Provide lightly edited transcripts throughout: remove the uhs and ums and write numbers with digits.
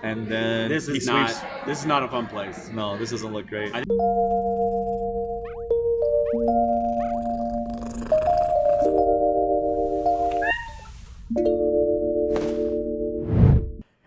and then This he is sweeps. not a fun place. No, this doesn't look great.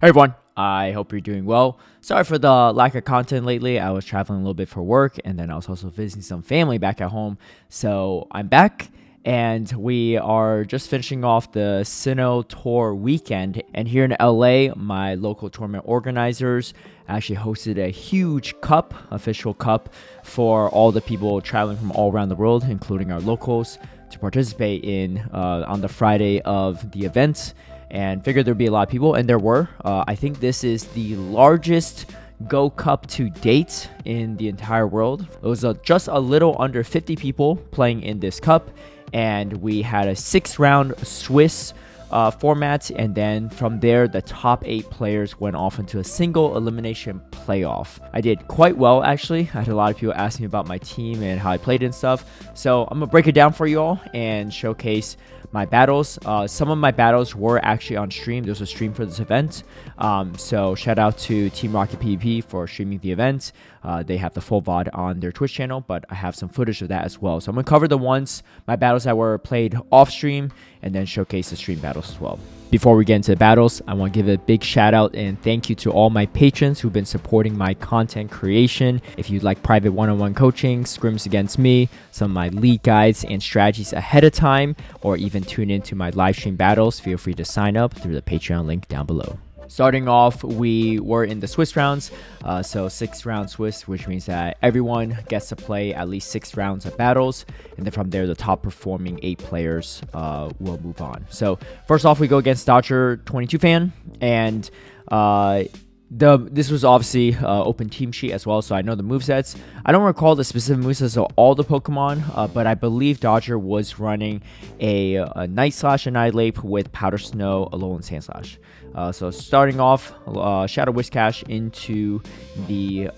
Hey everyone, I hope you're doing well. Sorry for the lack of content lately. I was traveling a little bit for work, and then I was also visiting some family back at home. So I'm back, and we are just finishing off the Sinnoh Tour weekend. And here in LA, my local tournament organizers actually hosted a huge cup, official cup, for all the people traveling from all around the world, including our locals, to participate in on the Friday of the event. And figured there'd be a lot of people, and there were. I think this is the largest Go Cup to date in the entire world. It was just a little under 50 people playing in this cup, and we had a 6-round Swiss format, and then from there, the top 8 players went off into a single elimination playoff. I did quite well, actually. I had a lot of people asking me about my team and how I played and stuff. So I'm gonna break it down for you all and showcase my battles. Some of my battles were actually on stream. There was a stream for this event. So shout out to Team Rocket PvP for streaming the event. They have the full VOD on their Twitch channel, but I have some footage of that as well. So I'm gonna cover my battles that were played off stream, and then showcase the stream battles as well. Before we get into the battles, I want to give a big shout out and thank you to all my patrons who've been supporting my content creation. If you'd like private one-on-one coaching, scrims against me, some of my league guides and strategies ahead of time, or even tune into my live stream battles, feel free to sign up through the Patreon link down below. Starting off, we were in the Swiss rounds, so 6-round Swiss, which means that everyone gets to play at least 6 rounds of battles, and then from there, the top performing 8 players will move on. So first off, we go against Dodger 22 fan, and this was obviously open team sheet as well, so I know the movesets. I don't recall the specific movesets of all the Pokemon, but I believe Dodger was running a Night Slash Annihilate with Powder Snow, Alolan Sandslash. So starting off, Shadow Whiscash into the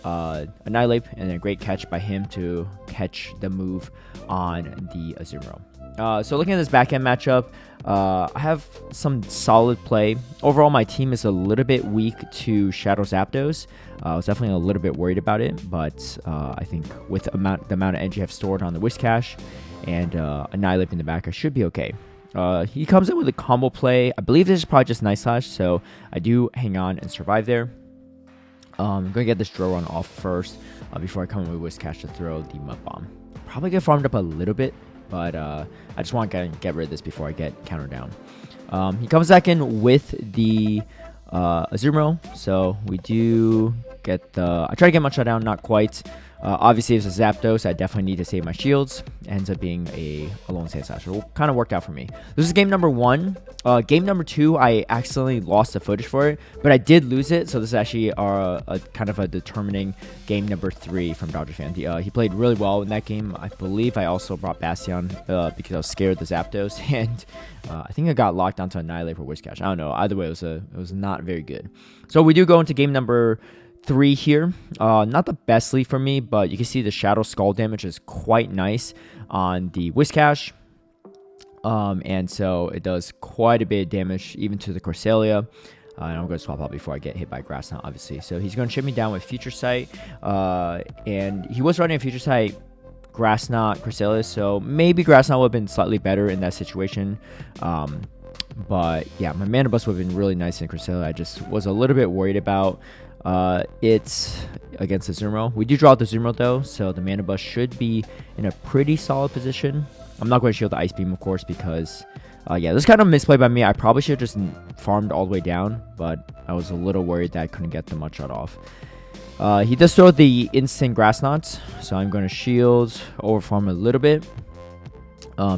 Annihilate, and a great catch by him to catch the move on the Azumarill. So looking at this back-end matchup, I have some solid play. Overall, my team is a little bit weak to Shadow Zapdos. I was definitely a little bit worried about it, but I think with the amount of energy I've stored on the Whiscash and Annihilate in the back, I should be okay. He comes in with a combo play. I believe this is probably just Night Slash, so I do hang on and survive there. I'm going to get this Drill Run off first before I come in with Whiscash to throw the Mud Bomb. Probably get farmed up a little bit, but I just want to get rid of this before I get countered down. He comes back in with the Azumarill, so we do get the... I try to get my shutdown, not quite. Obviously, if it's a Zapdos, I definitely need to save my shields. It ends up being a Alolan Sandslash. It kind of worked out for me. This is game number 1. Game number 2, I accidentally lost the footage for it, but I did lose it. So this is actually a kind of a determining game number 3 from Dodger fan. He played really well in that game. I believe I also brought Bastion because I was scared of the Zapdos, and I think I got locked onto Annihilate for Whiscash. I don't know. Either way, it was not very good. So we do go into game number 3 here. Not the best lead for me, but you can see the Shadow Skull damage is quite nice on the Whiscash. And so it does quite a bit of damage even to the Cresselia. And I'm going to swap out before I get hit by Grass Knot, obviously. So he's going to chip me down with Future Sight. And he was running a Future Sight Grass Knot Cresselia, so maybe Grass Knot would have been slightly better in that situation. But yeah, my Mana Bus would have been really nice in Cresselia. I just was a little bit worried about it's against the Azumarill. We do draw out the Azumarill though, so the Mana Bus should be in a pretty solid position. I'm not going to shield the Ice Beam, of course, because yeah, this is kind of misplay by me. I probably should have just farmed all the way down, but I was a little worried that I couldn't get the Mudshot off. He does throw the instant Grass Knots, so I'm going to shield, overfarm a little bit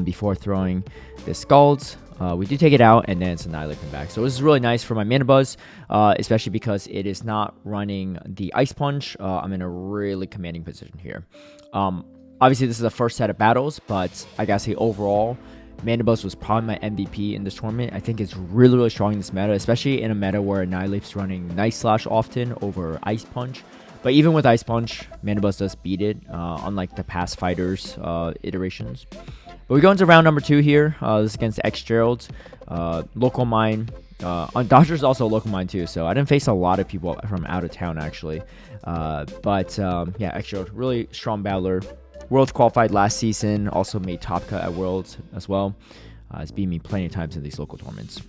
before throwing the Scalds. We do take it out, and then it's Annihilating back. So this is really nice for my Mana Buzz, especially because it is not running the Ice Punch. I'm in a really commanding position here. Obviously, this is the first set of battles, but I gotta say overall, Mana Buzz was probably my MVP in this tournament. I think it's really, really strong in this meta, especially in a meta where Annihilate's running Night Slash often over Ice Punch. But even with Ice Punch, Mana Buzz does beat it, unlike the past fighters' iterations. But we go into round number 2 here. This is against XjeraldX. Local mine. On Dodgers also a local mine too, so I didn't face a lot of people from out of town actually. But yeah, actually, really strong battler. Worlds qualified last season, also made top cut at Worlds as well. It's beat me plenty of times in these local tournaments.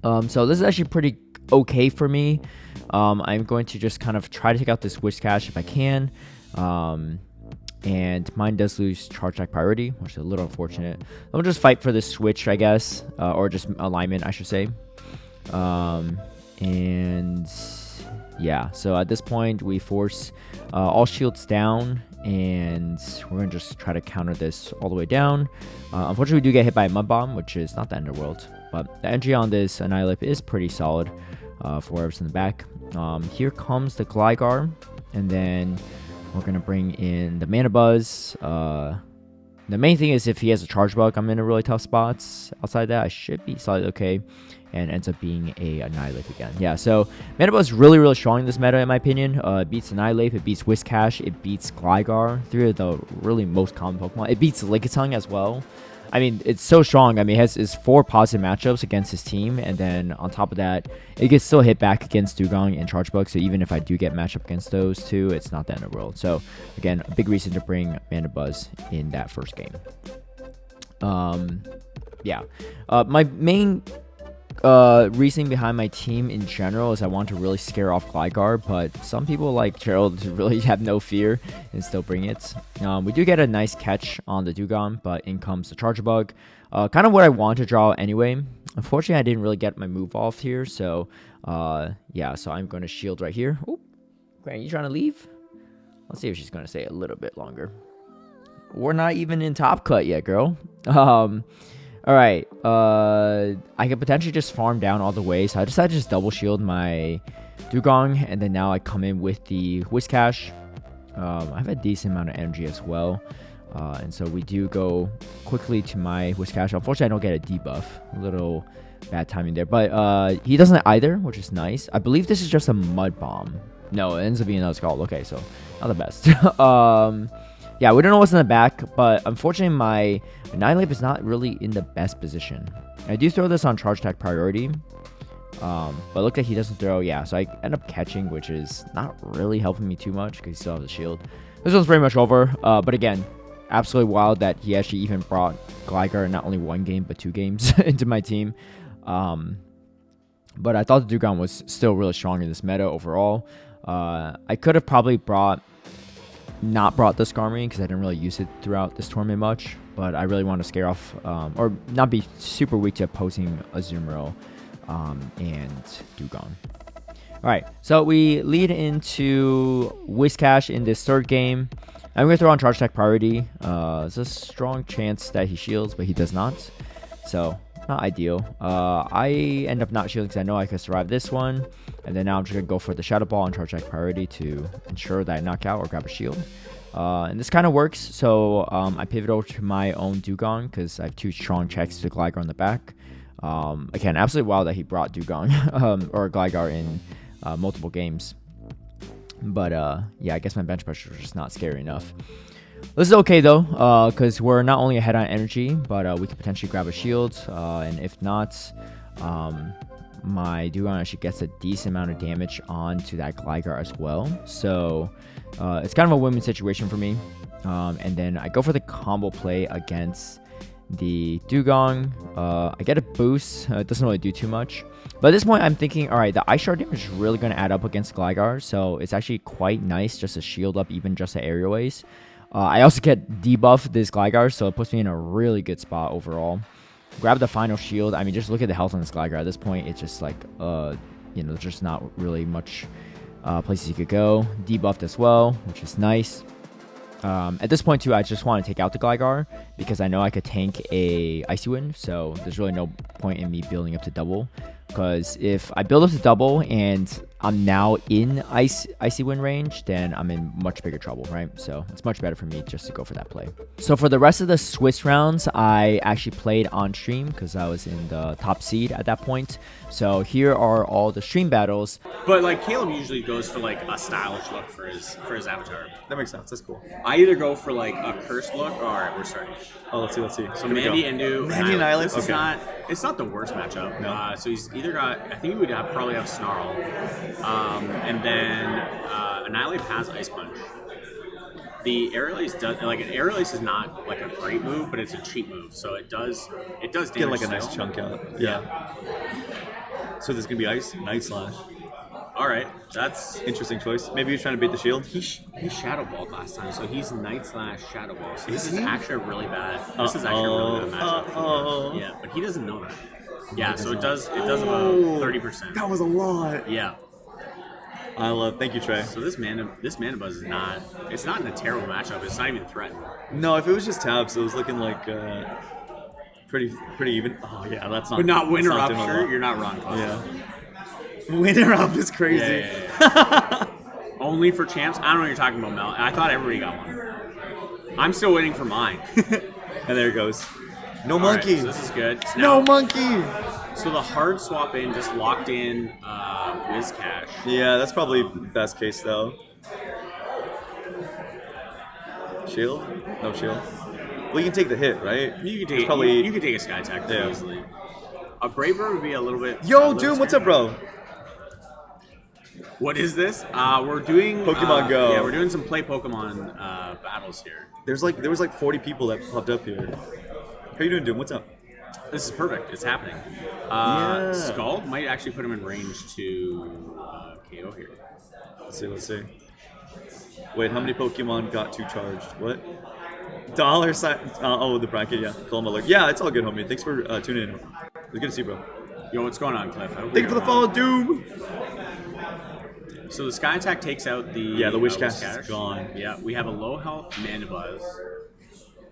So this is actually pretty okay for me. I'm going to just kind of try to take out this Wish Cash if I can. And mine does lose charge attack priority, which is a little unfortunate. I'll just fight for this switch, I guess, or just alignment, I should say. And yeah, so at this point, we force all shields down, and we're going to just try to counter this all the way down. Unfortunately, we do get hit by a Mud Bomb, which is not the end of the world. But the entry on this Annihilate is pretty solid for whatever's in the back. Here comes the Gligar, and then we're going to bring in the Mana Buzz. The main thing is if he has a Charge Bug, I'm in a really tough spot. Outside that, I should be slightly okay. And ends up being a Annihilate again. Yeah, so Mana Buzz is really, really strong in this meta, in my opinion. It beats Annihilate, it beats Whiscash, it beats Gligar. 3 of the really most common Pokemon. It beats Lickitung as well. I mean, it's so strong. I mean, it has 4 positive matchups against his team, and then on top of that, it gets still hit back against Dugong and Charge Bug. So even if I do get matchup against those two, it's not the end of the world. So again, a big reason to bring Mana Buzz in that first game. Yeah, my main reasoning behind my team in general is I want to really scare off Gligar, but some people like Gerald really have no fear and still bring it. We do get a nice catch on the Dugong, but in comes the Charge Bug. Kind of what I want to draw anyway. Unfortunately, I didn't really get my move off here, so yeah, so I'm going to shield right here. Oh, Granny, you trying to leave? Let's see if she's going to stay a little bit longer. We're not even in top cut yet, girl. Alright, I could potentially just farm down all the way, so I decided to just double shield my Dugong, and then now I come in with the Whiscash. I have a decent amount of energy as well, and so we do go quickly to my Whiscash. Unfortunately, I don't get a debuff. A little bad timing there, but he doesn't either, which is nice. I believe this is just a Mud Bomb. No, it ends up being another Scald. Okay, so not the best. Yeah, we don't know what's in the back, but unfortunately, my Annihilate is not really in the best position. I do throw this on Charge Attack priority, but look like he doesn't throw. Yeah, so I end up catching, which is not really helping me too much because he still has a shield. This one's pretty much over, but again, absolutely wild that he actually even brought Gligar in not only 1 game, but 2 games into my team. But I thought the Dugong was still really strong in this meta overall. I could have probably not brought the Skarmory because I didn't really use it throughout this tournament much, but I really want to scare off or not be super weak to opposing Azumarill and Dugong. Alright, so we lead into Whiscash in this third game. I'm going to throw on Charge Attack priority. There's a strong chance that he shields, but he does not. So, not ideal. I end up not shielding because I know I can survive this one. And then now I'm just going to go for the Shadow Ball on Charge Attack priority to ensure that I knock out or grab a shield. And this kind of works. So I pivot over to my own Dugong because I have 2 strong checks to Gligar on the back. Again, absolutely wild that he brought Dugong or Gligar in multiple games. But yeah, I guess my bench pressure is just not scary enough. This is okay though, because we're not only ahead on energy, but we could potentially grab a shield. And if not, my Dugong actually gets a decent amount of damage onto that Gligar as well. So it's kind of a win-win situation for me. And then I go for the combo play against the Dugong. I get a boost. It doesn't really do too much. But at this point, I'm thinking, all right, the Ice Shard damage is really going to add up against Gligar. So it's actually quite nice just to shield up even just the aerial ways. I also get debuff this Gligar, so it puts me in a really good spot overall. Grab the final shield. I mean, just look at the health on this Gligar. At this point, it's just like, you know, there's just not really much places you could go. Debuffed as well, which is nice. At this point, too, I just want to take out the Gligar because I know I could tank a Icy Wind, so there's really no point in me building up to double. Because if I build up to double and I'm now in Icy Wind range, then I'm in much bigger trouble, right? So it's much better for me just to go for that play. So for the rest of the Swiss rounds, I actually played on stream because I was in the top seed at that point. So here are all the stream battles. But like Caleb usually goes for like a stylish look for his avatar. That makes sense. That's cool. I either go for like a cursed look or we're starting. Oh, let's see. So Mandy and Mandy Annihilate. It's not the worst matchup. No. So he's either got, I think he would probably have Snarl, and then Annihilate has Ice Punch. The Aerial Ace does, like, an Aerial Ace is not like a great move, but it's a cheap move, so it does damage. Get like a still. nice chunk out. Yeah. So this is gonna be Night Slash. All right, that's Interesting choice. Maybe he's trying to beat the shield. he Shadow Balled last time, so he's Night Slash Shadow Ball. So Is this is he? actually a really bad. This is actually a really bad matchup. For, yeah, but he doesn't know that. Yeah, so it does about 30%. That was a lot. Yeah. Thank you, Trey. So this mana buzz is not. It's not in a terrible matchup. It's not even threatened. No, if it was just tabs, it was looking like pretty even. Oh yeah, that's not. But not winner that's up, not doing a sure. lot. You're not wrong. Close. Yeah. Winner up is crazy. Yeah. Only for champs. I don't know what you're talking about, Mel. I thought everybody got one. I'm still waiting for mine. And there it goes. No All right, monkey. so this is good. So No now- monkey. So the hard swap in just locked in Wiz Cash. Yeah, that's probably best case though. Shield? No shield. Well, you can take the hit, right? You could It's take you could take a Sky Attack pretty Yeah. easily. A Braver would be a little bit. Yo, a little Doom, what's up, scary. bro? What is this? We're doing Pokemon Go. Yeah, we're doing some play Pokemon battles here. There was like 40 people that popped up here. How you doing, Doom? What's up? This is perfect. It's happening. Yeah. Scald might actually put him in range to KO here. Let's see. Wait, how many Pokemon got too charged? What? Dollar sign. The bracket, yeah. Call him alert. Yeah, it's all good, homie. Thanks for tuning in. It's good to see you, bro. Yo, what's going on, Cliff? Thank you for the follow, Doom. So the Sky Attack takes out the Wish Cash is gone. Yeah, we have a low health Mana Buzz.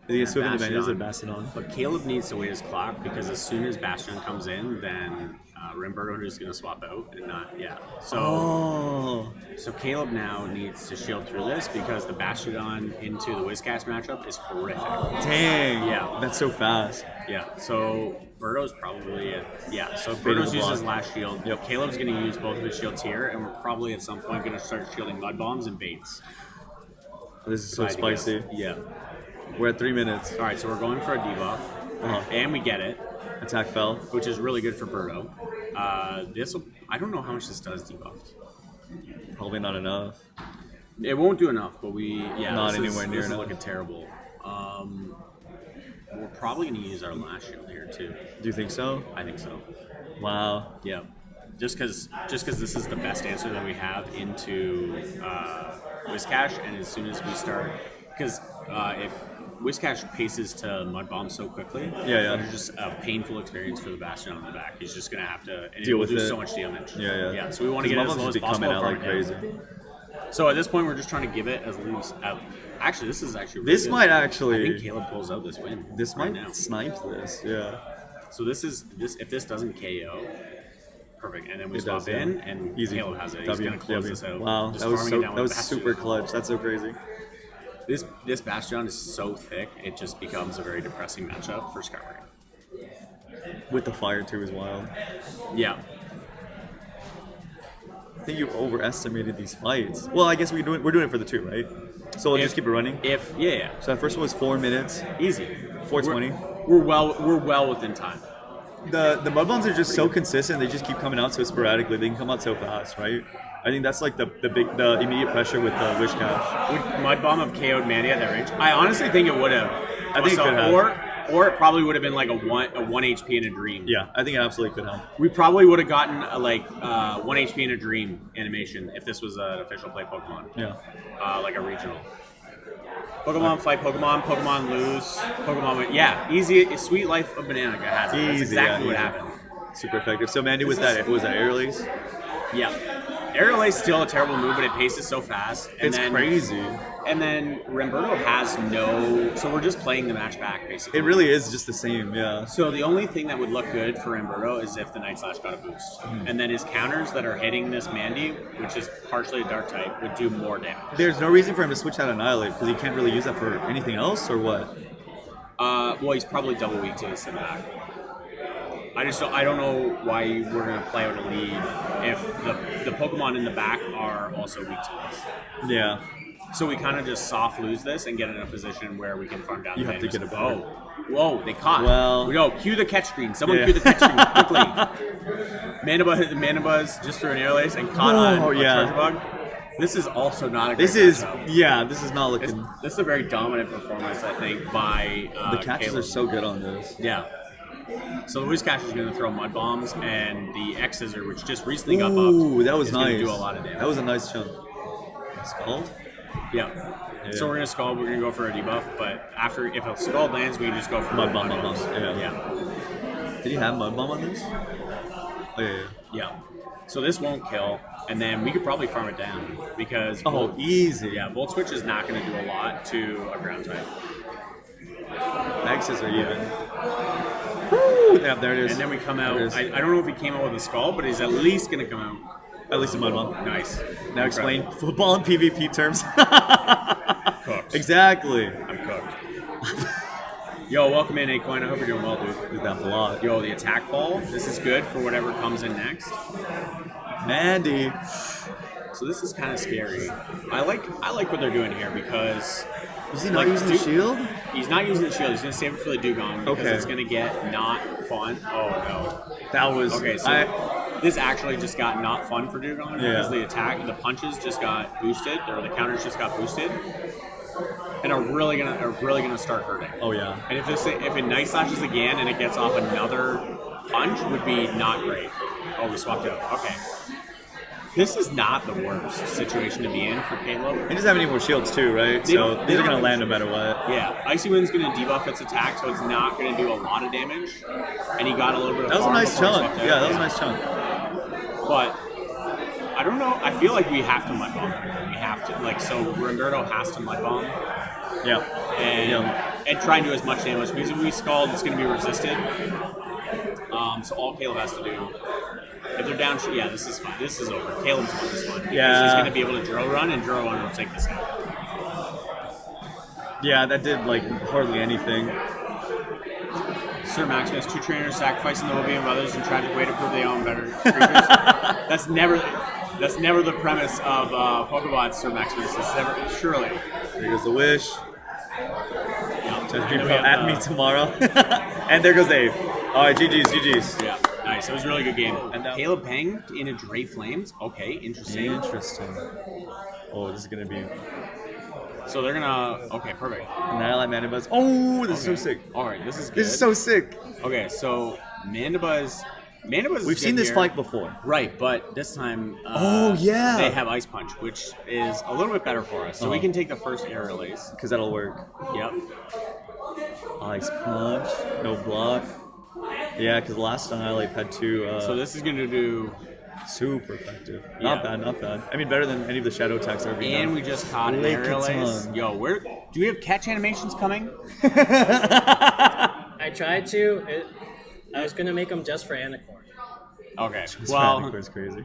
Did he get swift in the Bastion. advantage of Bastion? But Caleb needs to wait his clock because as soon as Bastion comes in, then Rimberto is going to swap out and not, yeah. So so Caleb now needs to shield through this because the Bastion into the Wizcast matchup is horrific. Dang. Yeah. That's so fast. Yeah, so Birdo's probably, so Bait of Birdo's the used his block. last shield. Yep. Caleb's going to use both of his shields here, and we're probably at some point going to start shielding Mud Bombs and Baits. This is so If I had to spicy. guess. Yeah. We're at 3 minutes. All right, so we're going for a debuff, and we get it, Attack fell. which is really good for Birdo. I don't know how much this does debuffed. Probably not enough. It won't do enough, but Not anywhere near this is enough. looking terrible. We're probably going to use our last shield here too. Do you think so? I think so. Wow. Yeah, just because this is the best answer that we have into Wizcash, and as soon as we start, because if Wizcash paces to Mud Bomb so quickly, Yeah. there's just a painful experience for the Bastion on the back. He's just gonna have to Deal with do it. so much damage. Yeah. So we want to get it as low as just be possible. coming out and like farm it crazy. down. So at this point, we're just trying to give it as least out. Actually, this is actually really This good. might I actually. think Caleb pulls out this win. This right might now. snipe this. Yeah. So this is this. If this doesn't KO, perfect. And then we It swap does, yeah. in, and Easy. Caleb has it. He's W, gonna close W. this out. Wow, Just that was farming it down with super Bastion. clutch. That's so crazy. This Bastion is so thick, it just becomes a very depressing matchup for Skyward. With the fire too is wild. Yeah. I think you overestimated these fights. Well, I guess we're doing it for the 2, right? So we'll just keep it running. Yeah. So that first one was 4 minutes. Easy. 4:20. We're well within time. The mud bombs are just so consistent. They just keep coming out so sporadically. They can come out so fast, right? I think that's like the immediate pressure with the Wish Cash. Would Mud Bomb have KO'd Mandy at that range? I honestly think it would have. I think it could have. Or it probably would have been like a 1 HP in a dream. Yeah, I think it absolutely could have. We probably would have gotten a 1 HP in a dream animation if this was an official play Pokemon. Yeah. Like a regional. Pokemon fight Pokemon lose, Pokemon win. Yeah, easy, sweet life of Banana Guy has it. That's Easy, exactly yeah, what easy. happened. Super effective. So Mandy with that, was that Air Lace? Yeah. Aerial Ace is still a terrible move, but it paces so fast. And It's then, crazy. And then Rimberto has no... So we're just playing the match back, basically. It really is just the same, yeah. So the only thing that would look good for Rimberto is if the Night Slash got a boost. And then his counters that are hitting this Mandy, which is partially a Dark type, would do more damage. There's no reason for him to switch out Annihilate because he can't really use that for anything else, or what? Well, he's probably double weak to this in back. I don't know why we're going to play out a lead if the Pokemon in the back are also weak to this. Yeah. So we kind of just soft lose this and get in a position where we can farm down. You the have to Manabus. get a board. Whoa, they caught. Well- we go. Cue the catch screen. Someone Yeah. cue the catch screen quickly. Manabuzz just threw an air lace and caught on yeah. Charge Bug. This is also not a great This is matchup. this is not looking. This is a very dominant performance, I think, by The catches Caleb. are so good on this. Yeah. So Luis Cash is going to throw Mud Bombs, and the X Scissor, which just recently got buffed, Ooh, that was is nice. going to do a lot of damage. That was a nice chunk. Scald? Yeah. Yeah. So we're going to Scald, we're going to go for a debuff, but after, if a Scald lands, we can just go for Mud Bomb, Bombs. yeah. Did he have Mud Bomb on this? Oh, yeah. Yeah. So this won't kill, and then we could probably farm it down, because Easy. yeah, Volt Switch is not going to do a lot to a ground type. X's are even. Woo! Yeah, there it is. And then we come out, There it is. I don't know if he came out with a Skull, but he's at least going to come out. At least a Mud Bomb. Nice. Now explain football and PvP terms. Cooked. Exactly. I'm cooked. Yo, welcome in, A-Coin. I hope you're doing well, dude. With that block. Yo, the attack fall. This is good for whatever comes in next. Mandy. So this is kind of scary. I like what they're doing here because Is he not using the shield? he's not using the shield. He's going to save it for the Dugong because Okay. it's going to get not fun. Oh no. That was. Okay, so this actually just got not fun for Dugong because the attack, the punches just got boosted, or the counters just got boosted, and are really gonna start hurting. Oh, yeah. And if it Night Slashes again and it gets off another punch, would be not great. Oh, we swapped out. Okay. This is not the worst situation to be in for Caleb. He doesn't have any more shields, too, right? They So don't- these they are going don't- to land no matter what. Yeah, Icy Wind's going to debuff its attack, so it's not going to do a lot of damage. And he got a little bit of That was a farm nice before he chunk. swapped out. Yeah, that was a nice chunk. But I don't know. I feel like we have to Mud Bomb. We have to. Like, so Ringerdo has to Mud Bomb Yeah. and try and do as much damage. Because if we Scald, it's going to be resisted. So all Caleb has to do. If they're down, yeah, this is fine. This is over. Caleb's won this one. Yeah. He's going to be able to drill run, and drill run will take this out. Yeah, that did, like, hardly anything. Sir Maximus, 2 trainers sacrificing the well-being of others in tragic way to prove they own better creatures. That's never the premise of Pokemon, Sir Maximus. It's never, surely. There goes the wish. Yeah. Just And people we have at me tomorrow. And there goes Dave. All right, GG's. Yeah, nice. It was a really good game. And Caleb Peng into Dreflames. Okay, interesting. Interesting. Oh, this is going to be... So they're gonna. Okay, perfect. Annihilate Manabuzz. Oh, this is so sick. All right, this is good. This is so sick. Okay, so Manabuzz is We've seen good this here. fight before. Right, but this time Oh, yeah. they have Ice Punch, which is a little bit better for us. So we can take the first air release. Because that'll work. Yep. Ice Punch. No block. Yeah, because last Annihilate had 2... So this is gonna do. super effective. Yeah. Not bad. I mean, better than any of the shadow attacks I've ever And done. we just caught an Lick air it release. on. Yo, where do we have catch animations coming? I tried to. I was gonna make them just for Anicorn. Okay. Well, Well, is crazy.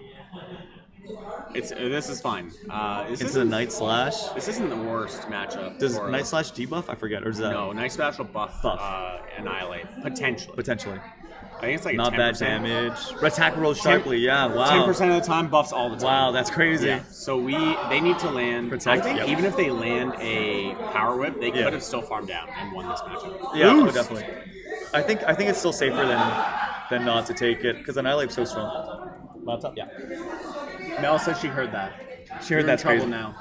this is fine. Into the Night Slash. This isn't the worst matchup. Does for Night Slash debuff? I forget. Or is that No, Night Slash will buff. Buff. Annihilate potentially. potentially I think it's like not 10%. bad damage? Attack rolls sharply. Yeah. Wow. 10% of the time buffs all the time. Wow, that's crazy. Yeah. So they need to land. Protect, I think yep. even if they land a power whip, they Yeah. could have still farmed down and won this matchup. Yeah, oh, definitely. I think it's still safer than not to take it because Annihilate's so strong. Laptop. Yeah. Mel said she heard that. She heard You're that's in trouble crazy. now.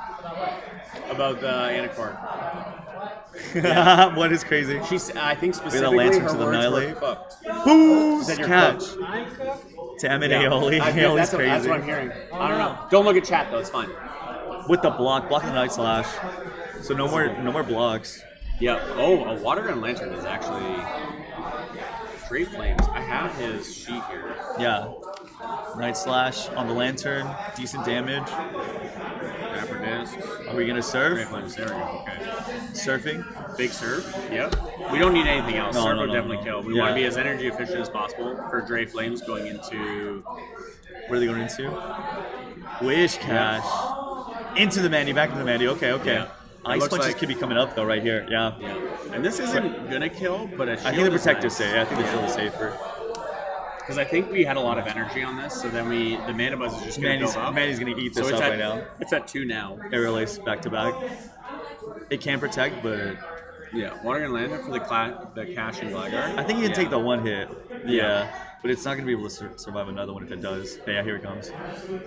About the Anicorn. What is crazy? She's. I think specifically lantern her to the words Annihilate. were cooked. Boost Said you're catch. cooked. Damn it, Yeah. Aeoli. I think Aeoli's that's crazy. what I'm hearing. I don't know. Don't look at chat though. It's fine. With the blocking the Night Slash. So no more blocks. Yeah. Oh, a water gun lantern is actually Dreflames. I have his sheet here. Yeah. Night Slash on the lantern, decent damage. Dapperdiscs. Are we gonna surf? Dreflames. There we go. Okay. Surfing? Big surf. Yep. We don't need anything else. No, Surf no, would no, definitely no. kill. We Yeah. want to be as energy efficient as possible for Dreflames going into. Where are they going into? Wish Cash. Into the Mandy, back into the Mandy. Okay. Yeah. Ice looks punches like- could be coming up though, right here. Yeah. Yeah. And this isn't gonna kill, but a shield I think the is protector's nice. safe. Yeah, I think the shield is safer. Because I think we had a lot of energy on this, so then the mana buzz is just going to build up. Manny's gonna eat this so up it's right now. It's at 2 now. Aerial Ace back to back. It can protect, but Yeah, Water Gun Lander for the cash and Gligar. I think you can take the one hit. Yeah. But it's not gonna be able to survive another one if it does. Yeah, here it comes.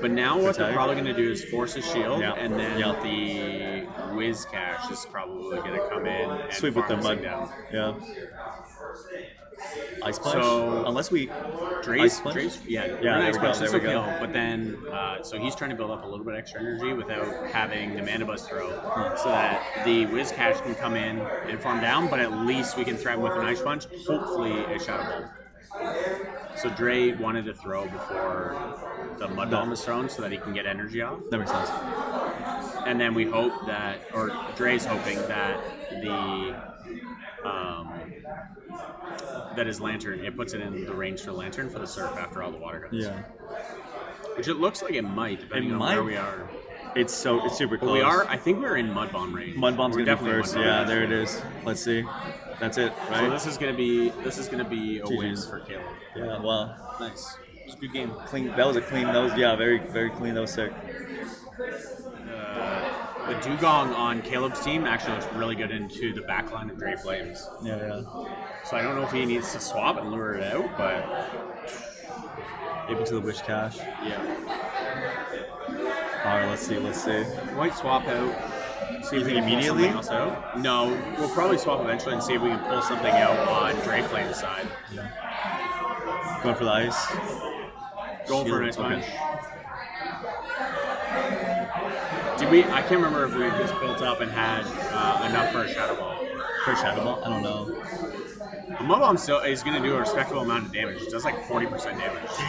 But now what they're Protect. probably going to do is force a shield, Yeah. and then Yeah. the Whiz Cash is probably going to come in and Sweep with the farm this mud. thing down. Yeah. Ice Punch? So- Unless we... Drace, Ice Punch? yeah, Yeah, Ice there we go, Punch, there this we will go. kill. But then, so he's trying to build up a little bit extra energy without having the Mana Buzz throw, so that the Whiz Cash can come in and farm down, but at least we can threaten with an Ice Punch, hopefully a Shadow Ball. So Dre wanted to throw before the Mud Bomb was thrown so that he can get energy off. That makes sense. And then we hope that, or Dre's hoping that that his Lantern, it puts it in the range for the Lantern for the Surf after all the water guns. Yeah. Which it looks like it might, depending on where we are. It's super But close. we are, I think we're in Mud Bomb range. Mud Bomb's We're gonna be definitely first. Mud Bomb Yeah, range. there it is. Let's see. That's it, right? So this is gonna be a win GG's. for Caleb. Yeah, well, Nice. It was a good game. clean. That was a clean. That was very clean. That was sick. The Dugong on Caleb's team actually looks really good into the backline of Dreflames. Yeah. So I don't know if he needs to swap and lure it out, but Able to the Wish Cash. yeah. All right, let's see. Might swap out. See You if we think can pull immediately? something else out. No, we'll probably swap eventually and see if we can pull something out on Dreflame's side. Going for the ice. Going for a nice Okay. punch. Did we? I can't remember if we just built up and had enough for a Shadow Ball. For Shadow Ball? I don't know. The Mud Bomb still is going to do a respectable amount of damage. It does like 40% damage. It's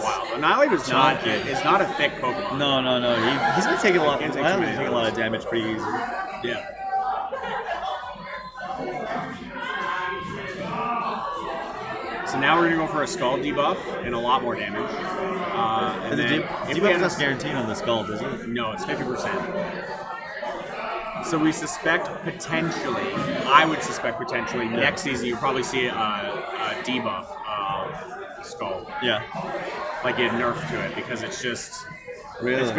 wild. Annihilate is not. Joking. It's not a thick Pokemon. No. He's been taking a lot. Can't take He's too been many taking a lot of damage pretty easy. Yeah. So now we're going to go for a Skull debuff and a lot more damage. And The then if we debuff end is up- guaranteed on the skull, is it? No, it's 50%. So we suspect potentially, I would suspect potentially, next season you'll probably see a debuff of Skull. Yeah. Like a nerf to it, because it's just... Really?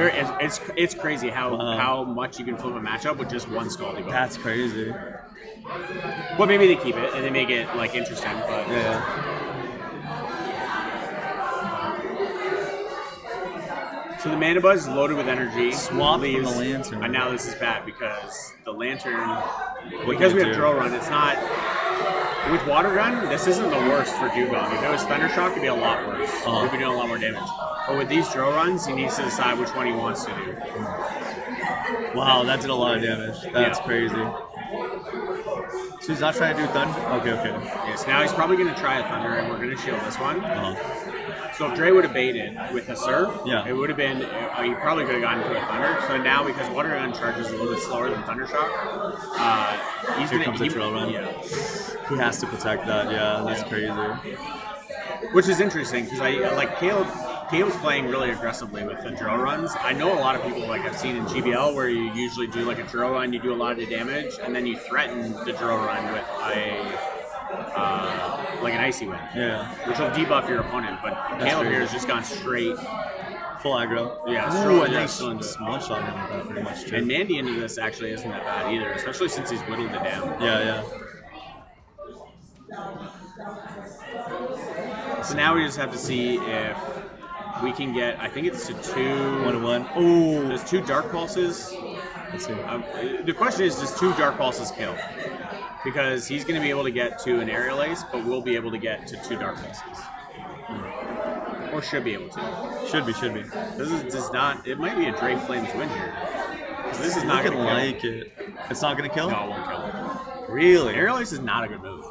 It's crazy how Wow. how much you can flip a matchup with just one Skull debuff. That's crazy. Well, maybe they keep it and they make it like interesting, but Yeah. so the Mana Buzz is loaded with energy. Swap from Leaves- the Lantern. And now this is bad because the Lantern, What because can we it have do? Drill Run, it's not. With Water Gun, this isn't the worst for Dugong. If it was Thunder Shock, it'd be a lot worse. We'd be doing a lot more damage. But with these Drill Runs, he needs to decide which one he wants to do. Wow, that did a lot of damage. That's Yeah. crazy. So he's not trying to do thunder? Okay. Yes, now he's probably going to try a Thunder, and we're going to shield this one. Uh-huh. So if Dre would have baited with a Surf, Yeah. it would have been, he probably could have gotten to a Thunder. So now, because Water Gun charges a little bit slower than Thunder Shock, he's Here going comes the Drill Run. Yeah. He has to protect that. Yeah, that's crazy. Which is interesting, because Caleb's playing really aggressively with the drill runs. I know a lot of people, like I've seen in GBL, where you usually do like a drill run, you do a lot of the damage, and then you threaten the drill run with like an icy wind, Yeah. which will debuff your opponent. But Caleb great. here has just gone straight. Full aggro. Yeah, Ooh, strong, and yeah, then still into it. small shot him with that pretty much too. And Mandy into this actually isn't that bad either, especially since he's whittled it down. Yeah. So now we just have to see if we can get. I think it's to 2. 1-1. Ooh. There's 2 Dark Pulses. Let's see. The question is, does 2 Dark Pulses kill? Because he's going to be able to get to an Aerial Ace, but we'll be able to get to 2 Dark Pulses. Or should be able to. Should be. This does not. It might be a Dreflames win here. 'Cause this is not going Looking to kill. like it. It's not gonna kill? No, it won't kill. Really? Aerial Ace is not a good move.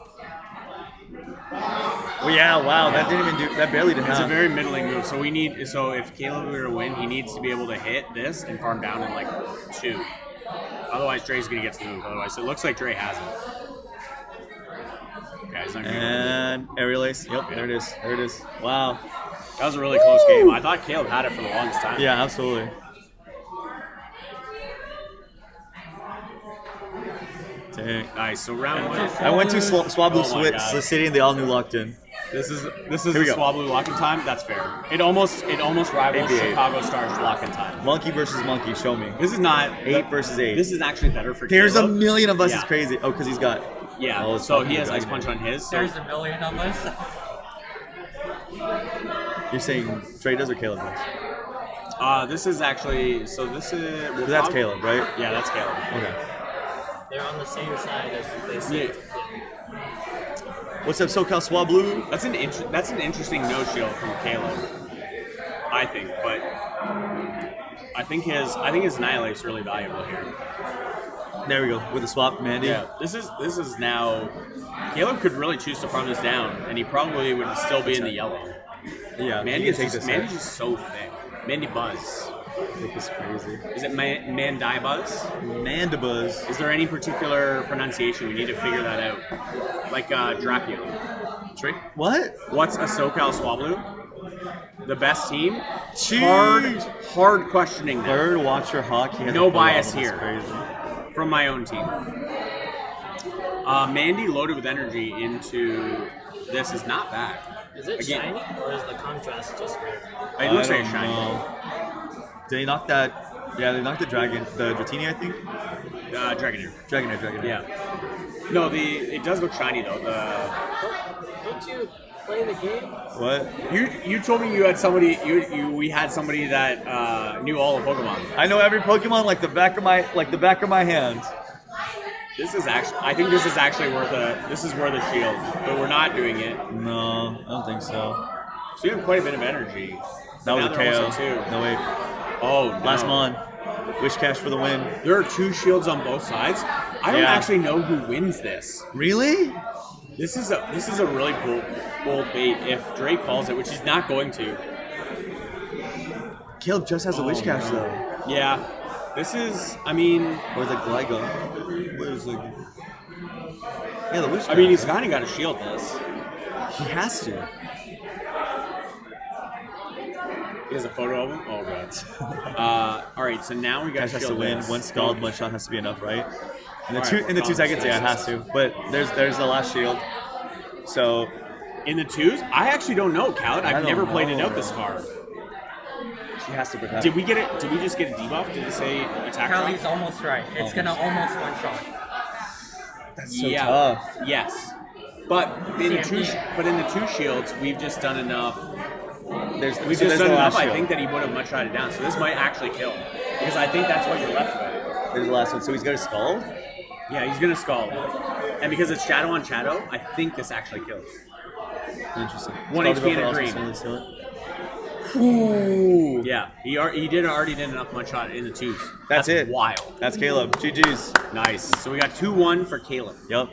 Well, yeah, wow. That didn't even do. That barely did It's a half. very middling move. So we need. So if Caleb were to win, he needs to be able to hit this and farm down in like 2. Otherwise, Dre's going to get to the move. Otherwise, it looks like Dre has it. Okay, he's not gonna And aerial ace. Yep, there it is. Wow. That was a really close game. I thought Caleb had it for the longest time. Yeah, absolutely. Dang. Nice. So round 1. I went to Swablu Oh my God. City and they all knew locked in. This is Here we the go. Swablu lock in time. That's fair. It almost rivals 8v8. Chicago Stars lock in time. Monkey versus monkey. Show me. This is not 8 versus 8. This is actually better for There's Caleb. a million of us. Yeah. It's crazy. Oh, because he's got. Yeah. Oh, it's so fucking he has good, Ice Punch man. on his. So There's a million of us. You're saying Trey does or Caleb does? this is actually that's Caleb, right? Yeah, that's Caleb. Okay. They're on the same side as they say. What's up, SoCal Swablu? That's an interesting no shield from Caleb. I think, but I think his Annihilate's really valuable here. There we go with the swap, Mandy. Yeah, this is now. Caleb could really choose to farm this down, and he probably would still be in the yellow. Yeah. Mandy's just so thick. Mandy Buzz. It's crazy. Is it Mandai Buzz? Mandibuzz. Is there any particular pronunciation? We need to figure that out. Like Dracula. Tree? What? What's a SoCal Swablu? The best team? Jeez. Hard questioning there. Bird Watcher Hawk. No bias here. Crazy. From my own team. Mandy loaded with energy into this is not bad. Is it Again. shiny or is the contrast just weird? It looks like don't shiny. know. Did they knock that? Yeah, they knocked the dragon, the Dratini, I think. Dragonair. Dragonair. Yeah. No, it does look shiny though. Don't you play the game? What? You told me you had somebody we had somebody that knew all the Pokemon. I know every Pokemon like the back of my hand. I think this is actually worth a shield, but we're not doing it. No, I don't think so. So you have quite a bit of energy. That was Now a they're KO. almost at 2. No wait. Oh, no. Last mon. Wish cash for the win. There are 2 shields on both sides. I don't Yeah. actually know who wins this. Really? This is a really bold bait if Drake calls it, which he's not going to. Caleb just has a wish cash though. Yeah. This is, I mean, Or the Gligo. Where's the? Yeah, the wish cash. I mean, he's kind of got to shield this. He has to. He has a photo of him. Oh god. All right, so now we got Cash to has to shield win. this. One scald, one shot has to be enough, right? In the Alright, two 2 seconds, yeah, it has to. But there's the last shield. So In the 2s, I actually don't know, Khaled. I've don't never played it know, out this bro. far. she has to protect. Did we get it? Did we just get a debuff? Did it say attack? Charlie's rock? almost right. It's gonna almost one shot. That's so Yeah. tough. Yes. But in the CMP. but in the 2 shields, we've just done enough. There's We've so just there's done the enough. last I shield. think that he would have much shot it down. So this might actually kill because I think that's what you're left with. There's the last one. So he's got a skull. Yeah, he's gonna scald, and because it's shadow on shadow, I think this actually kills. Interesting. 1 Skull HP and a developer green. also steal it. Ooh. Yeah, he already did enough one shot in the 2s. That's it. Wild. That's Caleb. GG's. Nice. So we got 2-1 for Caleb. Yep.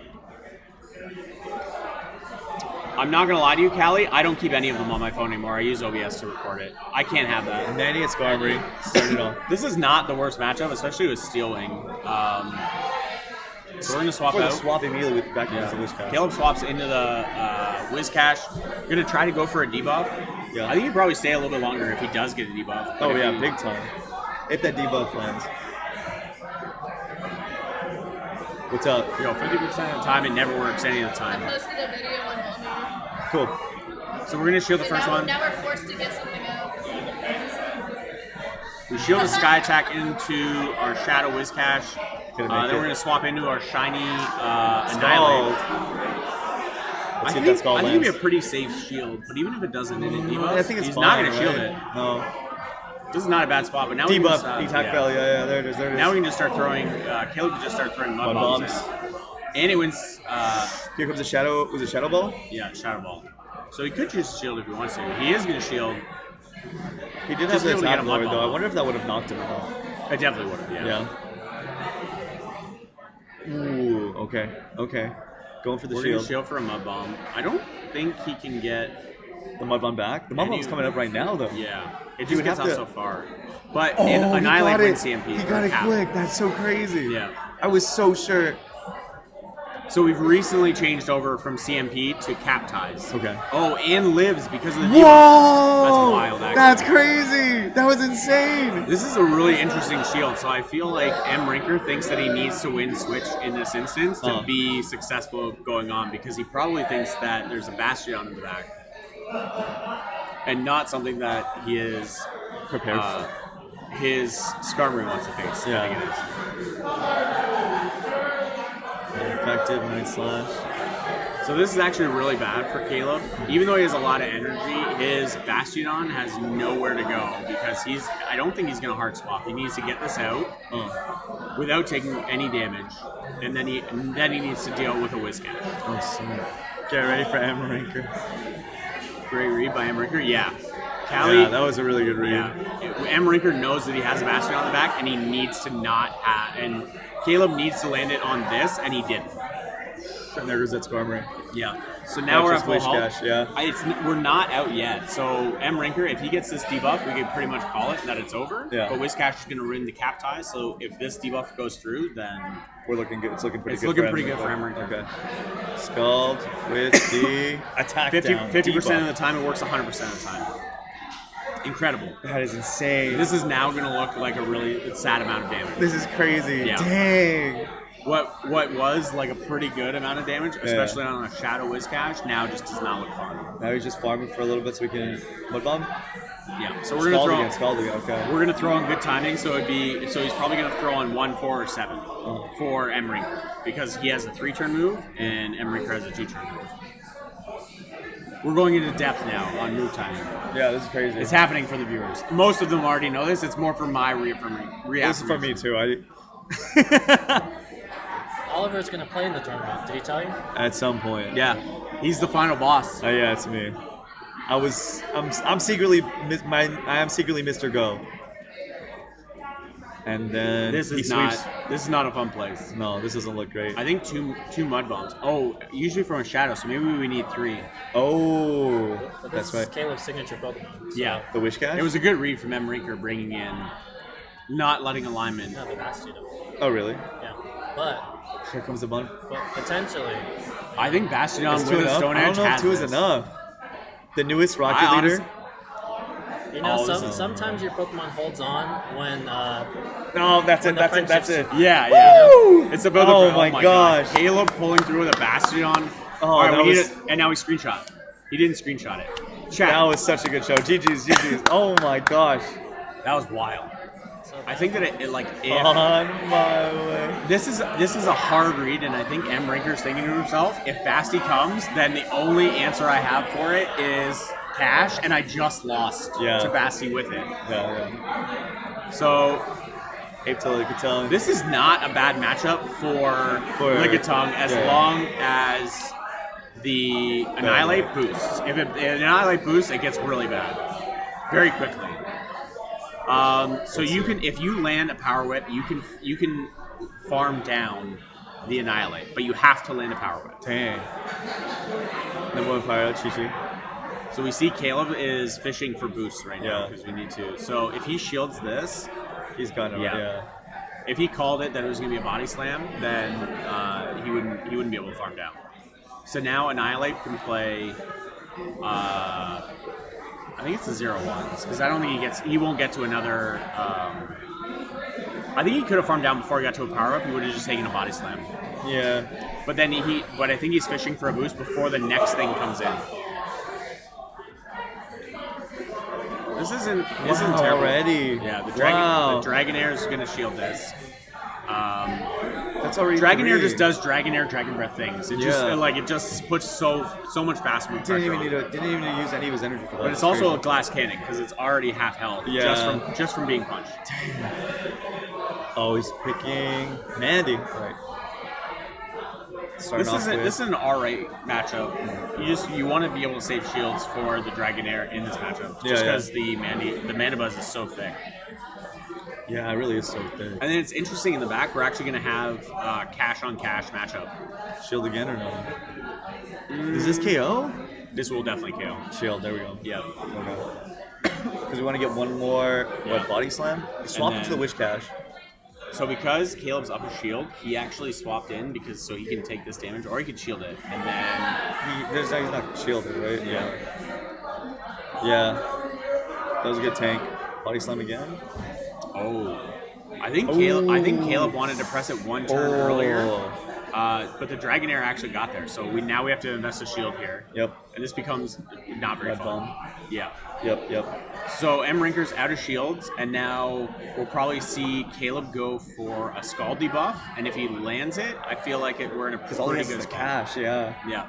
I'm not gonna lie to you, Callie. I don't keep any of them on my phone anymore. I use OBS to record it. I can't have that. Nanny at Skarmory. Started off. This is not the worst matchup, especially with Steel Wing. So we're gonna swap For the out. swap immediately with back against the wish cash. Caleb swaps into the Whiz Cash. We're gonna try to go for a debuff. Yeah. I think he'd probably stay a little bit longer if he does get a debuff. But Oh if yeah, he- big time. If that debuff lands. What's up? Yo, 50% of the time, it never works any of the time. Posted a video on Mommy. Cool. So we're gonna shield the first one. Now we're forced to get something out. We shield the Sky Attack into our Shadow Whiz Cash. Gonna Then make we're it. gonna swap into our shiny Scald. Annihilate. Let's see if that I think skull it'd lands. be a pretty safe shield, but even if it doesn't, and it debuffs, I think it's he's fine, not gonna right? shield it. No. This is not a bad spot, but now we can Debuff. just, Attack yeah. fail. Yeah, there it is. There it is. Now we can just start throwing. Caleb can just start throwing mud Mud bombs, bombs. in. And it wins. Here comes a shadow. Was it Shadow Ball? Yeah, Shadow Ball. So he could choose to shield if he wants to. He is gonna shield. He did Just have the be able to get attack a mud lower though. bomb. I wonder if that would have knocked him at all. I definitely would have. Yeah. Yeah. Ooh. Okay. Okay. Going for the We're shield. gonna shield for a mud bomb. I don't think he can get. The mud bomb back. The mud Any- bomb's coming up right now though. Yeah, it He just would gets have out to- so far. But Oh, in he Annihilate got wins it. CMP. He got or it cap. quick. That's so crazy. Yeah. I was so sure. So we've recently changed over from CMP to cap ties. Okay. Oh, and lives because of the debuff. Whoa! That's wild, actually. That's crazy. That was insane. This is a really interesting shield, so I feel like MRinker thinks that he needs to win Switch in this instance to be successful going on, because he probably thinks that there's a Bastion in the back. And not something that he is Prepared his Skarmory wants to face. Yeah. I think it is. Effective Night Slash. So this is actually really bad for Caleb. Even though he has a lot of energy, his Bastion has nowhere to go because I don't think he's going to hard swap. He needs to get this out without taking any damage, and then he needs to deal with a Whiscash. Oh, sorry. Get ready for MRinker. Great read by MRinker. Yeah. Callie, Yeah, that was a really good read. Yeah. MRinker knows that he has a Bastion on the back, and he needs to not have. And Caleb needs to land it on this, and he didn't. And there goes that Skarmory. Yeah. So now we're at full health. Cash, yeah. We're not out yet. So MRinker, if he gets this debuff, we can pretty much call it that it's over. Yeah. But Whiscash is going to ruin the cap tie. So if this debuff goes through, then We're looking good. It's looking pretty it's good. looking pretty good for MRinker. Okay. Scald with the attack 50% of the time, it works 100% of the time. Incredible. That is insane. This is now going to look like a really sad amount of damage. This is crazy. Yeah. Dang. What was like a pretty good amount of damage, especially on a Shadow Whiscash, now just does not look fun. Now he's just farming for a little bit so we can Mud Bomb? Yeah. So we're gonna Scald again. Okay. We're gonna throw on good timing, so he's probably gonna throw on 1, 4, or 7 for MRinker because he has a 3-turn move and MRinker has a 2-turn move. We're going into depth now on move timing. Yeah, this is crazy. It's happening for the viewers. Most of them already know this. It's more for my reaffirmation. This is for me too. Oliver's going to play in the tournament. Did he tell you? At some point. Yeah, he's the final boss. Yeah, it's me. I'm secretly Mr. Go. And then This is not a fun place. No, this doesn't look great. I think two mud bombs. Oh, usually from a shadow, so maybe we need 3. Oh, But that's this is right. Caleb's signature Pokemon. So Yeah, The Wishcash? it was a good read from MRinker bringing in, not letting alignment. Not the Bastion. Oh, really? Yeah. But Here comes the bun. potentially, I think Bastion Is with 2 a enough? Stone I Edge don't know if has 2 is this. enough. The newest Rocket I Leader. sometimes your Pokemon holds on when No, that's it. the That's it. That's it. friendship's- Yeah. It's about Oh the my God. gosh. Caleb pulling through with a Bastion. Oh, All right, that we need was- it, and now he screenshot. He didn't screenshot it. Chat. That was such a good show. GG's. Oh my gosh. That was wild. I think that if On my way. this is a hard read, and I think MRinker's thinking to himself, if Basti comes, then the only answer I have for it is cash, and I just lost to Basti with it. Yeah. So Ape till you could tell. this is not a bad matchup for Lickitung as long as the Annihilate boosts. If it Annihilate boosts, it gets really bad very quickly. So you can, if you land a Power Whip, you can farm down the Annihilate, but you have to land a Power Whip. Dang. Number 1 Pyro, Chi-Chi. So we see Caleb is fishing for boosts right now Yeah. because we need to. So if he shields this, He's gone over. Yeah. if he called it that it was going to be a body slam, then he wouldn't be able to farm down. So now Annihilate can play. I think it's the 0-1s because I don't think he won't get to another. I think he could have farmed down before he got to a power up. He would have just taken a body slam. Yeah. But then but I think he's fishing for a boost before the next thing comes in. This isn't terrible already. Yeah, the Wow. Dragonair is going to shield this. That's already Dragonair 3. just does Dragonair, Dragon Breath things. It just puts so much fast move Didn't pressure even on. didn't even need to use any of his energy for that. But it's also a glass cannon because it's already half health just from being punched. Oh, he's picking Mandy. Right. This is an alright matchup. You want to be able to save shields for the Dragonair in this matchup, just because the Mana Buzz is so thick. Yeah, it really is so thick. And then it's interesting in the back. We're actually going to have cash on cash matchup. Shield again or no? Is this KO? This will definitely KO. Shield. There we go. Yep. Okay. Because we want to get one more body slam. Swap it to the Wish Cash. So because Caleb's up a shield, he actually swapped in so he can take this damage, or he can shield it, and then He's not shielded, right? Yeah. Yeah. That was a good tank. Body slam again. Oh, I think Caleb wanted to press it one turn earlier, but the Dragonair actually got there. So now we have to invest a shield here. Yep. And this becomes not very Red fun. bomb. Yeah. Yep. So MRinker's out of shields, and now we'll probably see Caleb go for a Scald debuff. And if he lands it, I feel like we're in a Because all he pretty has good is the spot. cash, yeah. Yeah.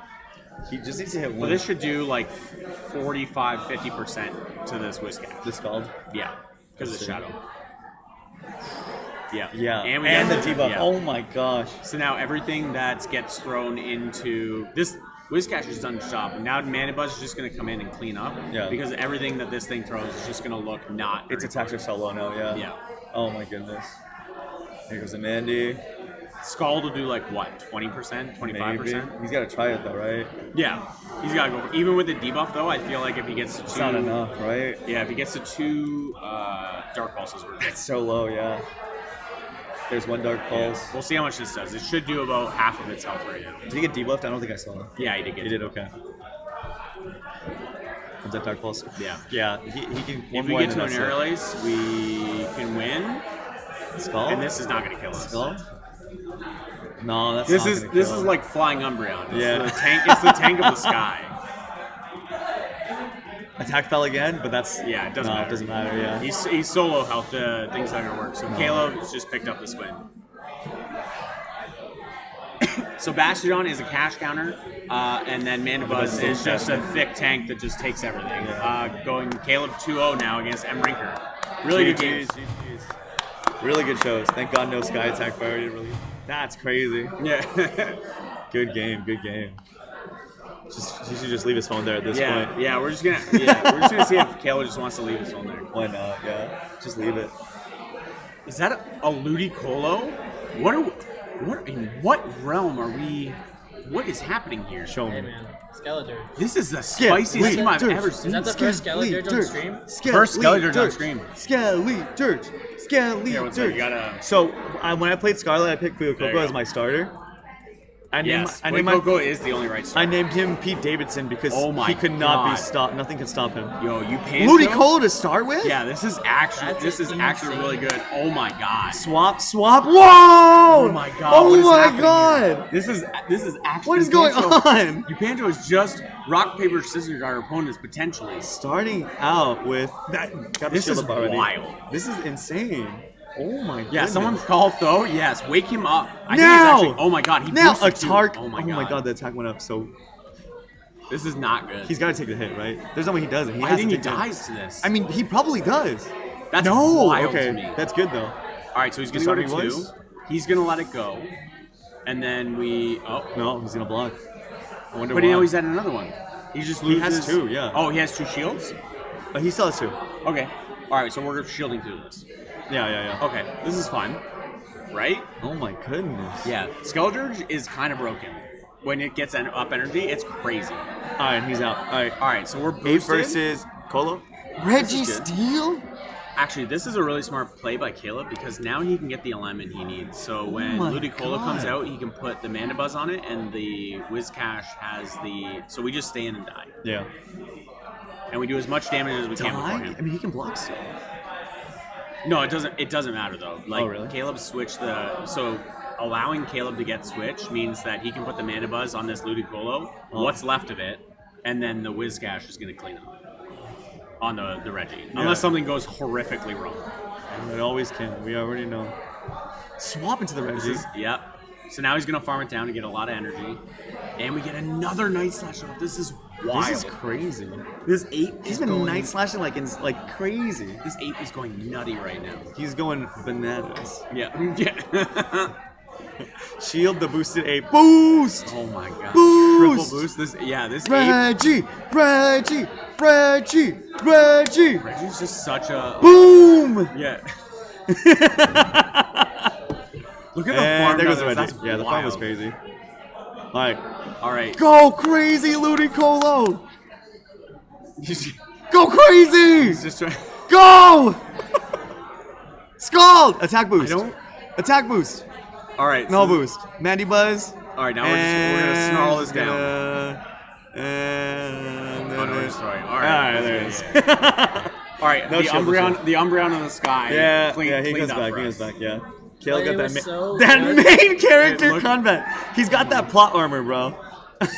He just needs to hit But one. this should do like 45-50% to this Whiscash. The Scald. Yeah, because of Let's see. Shadow. Yeah. Yeah. And, And the get debuff. yeah. Oh my gosh. So now everything that gets thrown into this Whiscash has done its job. Now Manibuzz is just going to come in and clean up. Yeah. Because everything that this thing throws is just going to look not. Its very attacks good. are so low now, yeah. Yeah. Oh my goodness. Here goes a Mandy. Scald will do like what? 20%? 25%? Maybe. He's got to try it though, right? Yeah. He's got to go. Even with the debuff though, I feel like if he gets to It's two. not enough, right? Yeah, if he gets to two Dark Pulses, we're good. It's so low, yeah. There's one Dark Pulse. We'll see how much this does. It should do about half of its health right now. Did he get debuffed? I don't think I saw him. Yeah, he did get He did, okay. Comes that Dark Pulse? Yeah. Yeah, he can. If we get to an air lace, we can win. Skull? And this is not going to kill us. Skull? No, that's This not is gonna this kill is him. like flying Umbreon. It's Yeah. the tank. It's the tank of the sky. Attack fell again, but that's Yeah, it doesn't no, matter. it doesn't matter. Yeah. He's solo health. The thing's not going to work. So Caleb just picked up this win. So Bastion is a cash counter, and then Mandibuzz is just a thick tank that just takes everything. Going Caleb 2-0 now against MRinker. Really good games. GGs. Really good shows. Thank God no Sky Attack priority. Really. That's crazy. Yeah. Good game. Good game. He should just leave his phone there at this point. Yeah, we're just gonna see if Caleb just wants to leave his phone there. Why not? Yeah. Just leave it. Is that a Ludicolo? In what realm are we? What is happening here? Show Hey me. man, Skeletor. This is the spiciest team I've ever Is seen. that the first Skeletor on stream? First Skeletor on stream. Skeletor. Here, what's up? You gotta. So when I played Scarlet, I picked There you Fuecoco go. as my starter. Yes, I named my Coco is the only right I start. named him Pete Davidson because Oh my he could not God. be stopped. Nothing could stop him. Yo, uPantcho. Ludicolo to start with? Yeah, this is actually That's insane. really good. Oh my god. Swap. Whoa! Oh my god. Oh what is my happening God! here? This is actually. What is going uPantcho- on? uPantcho is just rock paper scissors our opponents potentially. Starting out with that. Got the This shield is up already. wild. This is insane. Oh my god. Yeah, someone call Tho. Yes, wake him up. I Now! think it's actually, oh my god, he Now boosted a too. Tark. Oh my god. The attack went up. So This is not good. he's got to take the hit, right? There's no way he doesn't. I has think to he take the hit. dies to this. I mean, he probably does. That's no. wild Okay, to me. that's good though. All right, so he's gonna go to Starting 2. voice? He's gonna let it go, and then we. Oh, No, he's gonna block. I wonder but why. now he's at another one. He just He loses. has 2, yeah. Oh, he has 2 shields. But he still has 2. Okay. All right, so we're shielding through this. Yeah. Okay, this is fun, right? Oh my goodness. Yeah. Skeletor is kind of broken. When it gets up energy, it's crazy. All right, he's out. All right. All right, so we're 8 boosted. versus Colo. Reggie is good. Steele? Actually, this is a really smart play by Caleb because now he can get the alignment he needs. So when my Ludicolo comes God. out, he can put the Mandibuzz on it, and the Whiscash has the. So we just stay in and die, Yeah. and we do as much damage as we can before Die? him. I mean, he can block still. No, it doesn't. It doesn't matter though. Like Oh, really? Caleb switched the. So allowing Caleb to get switch means that he can put the Mandibuzz on this Ludicolo, what's left of it, and then the Whiscash is going to clean up on the Reggie, unless something goes horrifically wrong. It always can. We already know. Swap into the This Reggie. is, yep. So now he's going to farm it down to get a lot of energy, and we get another Night Slash. This is wild. This is crazy. This 8 He's is been going, night slashing like crazy. This 8 is going nutty right now. He's going bananas. Yeah. Yeah. Shield the boosted 8. Boost! Oh my god. Boost! Triple boost. This 8. Reggie! Reggie's just such a. Boom! Yeah. Look at the And farm. there goes down the there. Reggie. That's Yeah, the farm was wild. crazy. Alright. All right. Go crazy, Ludicolo! He's Go crazy! just trying. Go! Scald! Attack boost. I don't- Attack boost. All right. No so- boost. Mandy Buzz. All right. Now we're gonna snarl this down. And Oh no, we're destroying. All All right. right, there it is. Yeah. All right, No the shield, no Umbreon, shield. the Umbreon in the sky. Yeah, cleaned he comes up back. for He us. comes back. Yeah. But Caleb it got was so that good. main character It looked- combat. He's got that plot armor, bro.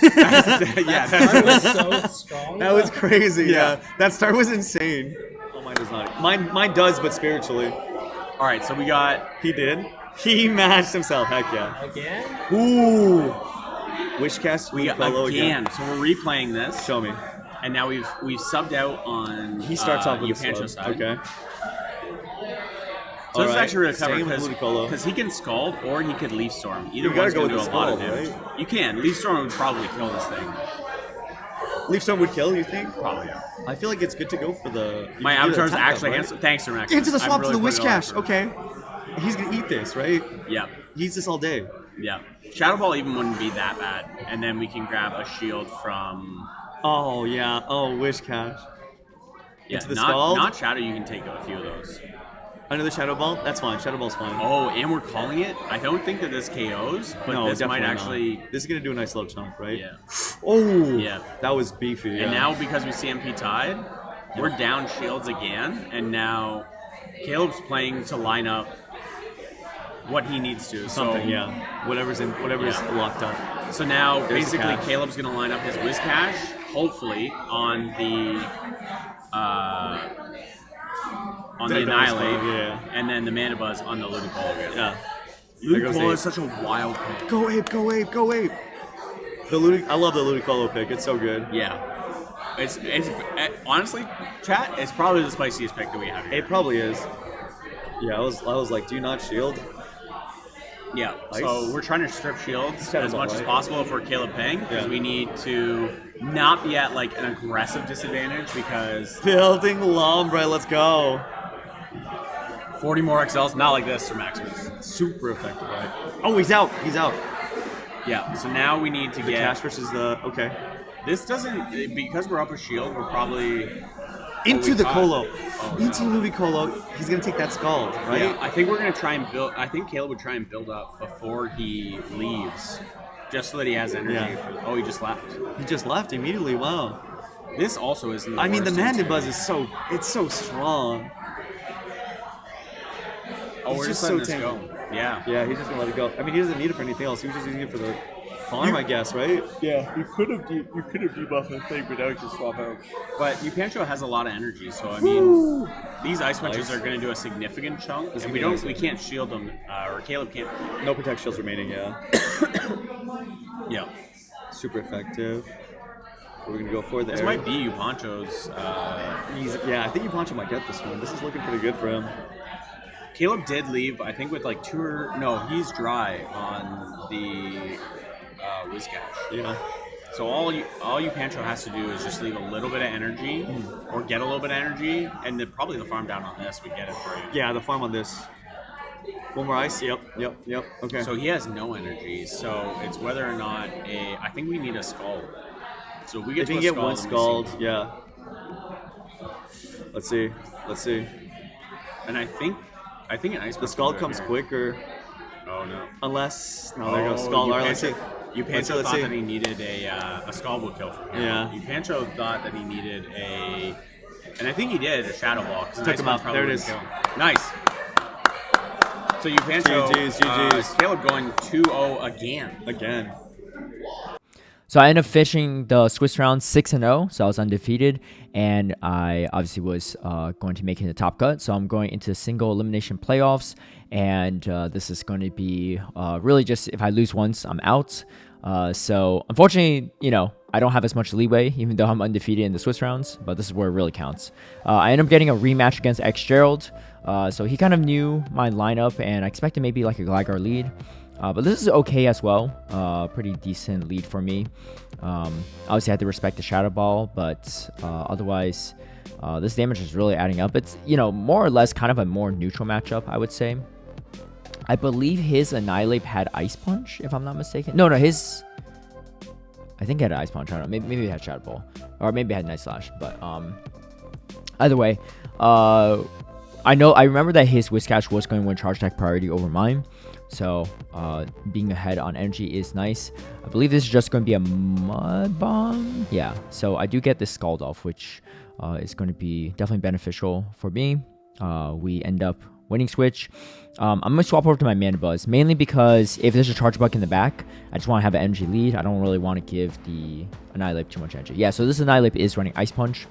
Yeah, That was so strong. That was crazy. Yeah. Yeah. That start was insane. Oh, mine does not. Mine does, but spiritually. All right, so we got He did. He matched himself. Heck yeah. Again? Ooh. Wishcast. we got Ludicolo again. So we're replaying this, Show me. and now we've subbed out on. He starts off with a uPantcho slug. side. Okay. So this is Alright, actually really clever same with Ludicolo. because he can Scald or he could Leaf Storm. Either You gotta one's go going to with do a the lot of Scald, damage. right? You can. Leaf Storm would probably kill this thing. Leaf Storm would kill, you think? Probably. Yeah. I feel like it's good to go for the. My you can do the avatar's attack actually up, right? handsome. Thanks, Max. Into the I'm swamp really to the putting it on Wishcash. for- Okay. He's gonna eat this, right? Yeah. He eats this all day. Yeah. Shadow Ball even wouldn't be that bad. And then we can grab a shield from. Oh yeah. Oh Wishcash. Yeah, Into the not, Scald? not Shadow, you can take a few of those. Another Shadow Ball. That's fine. Shadow Ball's fine. Oh, and we're calling it. I don't think that this KOs, but no, this might definitely actually. not. This is gonna do a nice little chunk, right? Yeah. Oh. Yeah. That was beefy. Yeah. And now because we CMP tied, we're down shields again, and now Caleb's playing to line up what he needs to. something. So, Yeah. Whatever's Yeah. locked up. So now There's the basically cash. Caleb's gonna line up his Wizcash, hopefully on the That Annihilate, yeah. and then the Mana Buzz on the Ludicolo again. Yeah. There goes Ludicolo Ape. is such a wild pick. Go Ape. Go Ape. Go Ape. I love the Ludicolo pick. It's so good. Yeah. It's honestly, chat, it's probably the spiciest pick that we have here. It probably is. Yeah, I was like, do you not shield? Yeah, Ice. so we're trying to strip shields Shadow as Ball, much as right? possible for Caleb Peng because Yeah. we need to not be at like an aggressive disadvantage because Building Lombre. Let's go. 40 more XLs, not like this, Sir Maximus. Super effective, right? Oh, he's out. He's out. Yeah, so now we need to The get cash versus the okay. this doesn't because we're up a shield. We're probably Into we the caught- Colo. Oh, Into no. Ludicolo. He's gonna take that Scald, right? Yeah, I think we're gonna try and build. I think Caleb would try and build up before he leaves, just so that he has energy. Yeah. Oh, he just left. He just left immediately. Wow. This also isn't. I mean, the worst Mana instance. Buzz is so strong. Oh, He's we're just just letting so this go. Yeah. Yeah, he's just gonna let it go. I mean, he doesn't need it for anything else. He was just using it for the farm, I guess, right? Yeah, you could have debuffed the thing, but now just swap out. But uPantcho has a lot of energy, so I mean, these ice punches Ice. are going to do a significant chunk, and gonna we be don't, nice. we can't shield them, or Caleb can't. No protect shields remaining. Yeah. Yeah, Super effective. We're gonna go for there. this might be uPantcho's. Yeah, I think uPantcho might get this one. This is looking pretty good for him. Caleb did leave, I think, with like he's dry on the Wizcash. Yeah. So all uPantcho has to do is just leave a little bit of energy, or get a little bit of energy, and then probably the farm down on this would get it for you. Yeah, the farm on this. One more ice. Yep. Okay. So he has no energy, so it's whether or not I think we need a Scald. So if we get if to you a get Scald, one then we Scald, see- yeah. Let's see. And I think an ice. The Scald comes quicker, Oh no! unless there goes Scald. All right, let's see. uPantcho let's thought see. that he needed a Scald would kill from him. Yeah. uPantcho thought that he needed and I think he did a Shadow Ball. Took him out. There it is. Nice. So uPantcho, GG's. Caleb going 2-0 again. So I ended up finishing the Swiss round 6-0, so I was undefeated, and I obviously was going to make it in the top cut. So I'm going into single elimination playoffs, and this is going to be really just if I lose once, I'm out. So unfortunately, I don't have as much leeway, even though I'm undefeated in the Swiss rounds, but this is where it really counts. I ended up getting a rematch against XjeraldX, so he kind of knew my lineup, and I expected maybe like a Gligar lead. But this is okay as well. Pretty decent lead for me. Obviously, I had to respect the Shadow Ball, but otherwise, this damage is really adding up. It's, more or less kind of a more neutral matchup, I would say. I believe his Annihilate had Ice Punch, if I'm not mistaken. No, his... I think he had Ice Punch. I don't know. Maybe he had Shadow Ball. Or maybe he had Night Slash. But either way, I remember that his Whiscash was going to win Charge Attack priority over mine. So being ahead on energy is nice. I believe this is just going to be a Mud Bomb. Yeah, so I do get this Scald off, which is going to be definitely beneficial for me. We end up winning switch. I'm going to swap over to my Mana Buzz, mainly because if there's a Charge Bug in the back, I just want to have an energy lead. I don't really want to give the Annihilate too much energy. Yeah, so this Annihilate is running Ice Punch.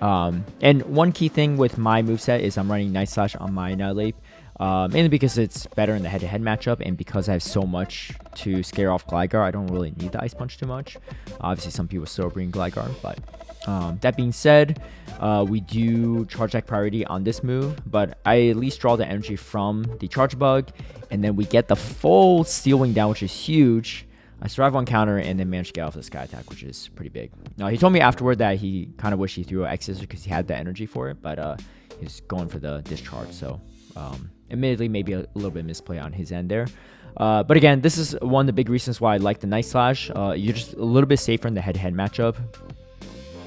And one key thing with my moveset is I'm running Night Slash on my Annihilate. Mainly because it's better in the head-to-head matchup, and because I have so much to scare off Gligar, I don't really need the Ice Punch too much. Obviously, some people still bring Gligar, but that being said, we do Charge Attack priority on this move, but I at least draw the energy from the Charge Bug, and then we get the full Steel Wing down, which is huge. I survive on counter and then manage to get off the Sky Attack, which is pretty big. Now, he told me afterward that he kind of wished he threw an X-Scissor because he had the energy for it, but he's going for the discharge, so admittedly maybe a little bit misplay on his end there. But again, this is one of the big reasons why I like the Night Slash. You're just a little bit safer in the head-to-head matchup.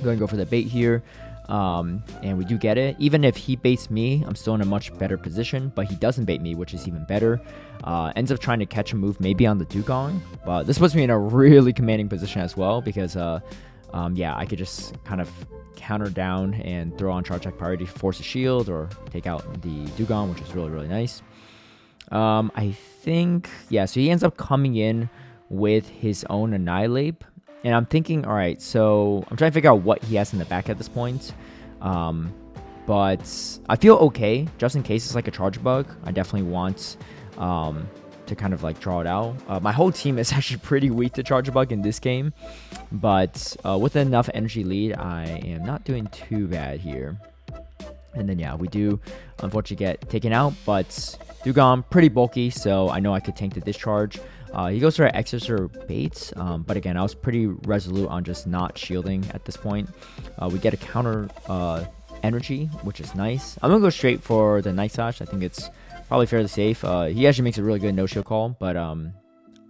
Going to go for the bait here. And we do get it. Even if he baits me, I'm still in a much better position, but he doesn't bait me, which is even better. Ends up trying to catch a move maybe on the Dugong, but this puts me in a really commanding position as well because yeah, I could just kind of counter down and throw on Charge Attack priority to force a shield or take out the Dugong, which is really, really nice. I think, yeah, so he ends up coming in with his own Annihilate. And I'm thinking, all right, so I'm trying to figure out what he has in the back at this point. But I feel okay, just in case it's like a Charge Bug. I definitely want to kind of like draw it out. My whole team is actually pretty weak to Charge Bug in this game. But with enough energy lead, I am not doing too bad here. And then, yeah, we do unfortunately get taken out. But Dugong, pretty bulky, so I know I could tank the discharge. He goes for an X-Scissor bait, but again, I was pretty resolute on just not shielding at this point. We get a counter energy, which is nice. I'm going to go straight for the Night Slash. I think it's probably fairly safe. He actually makes a really good no-shield call, but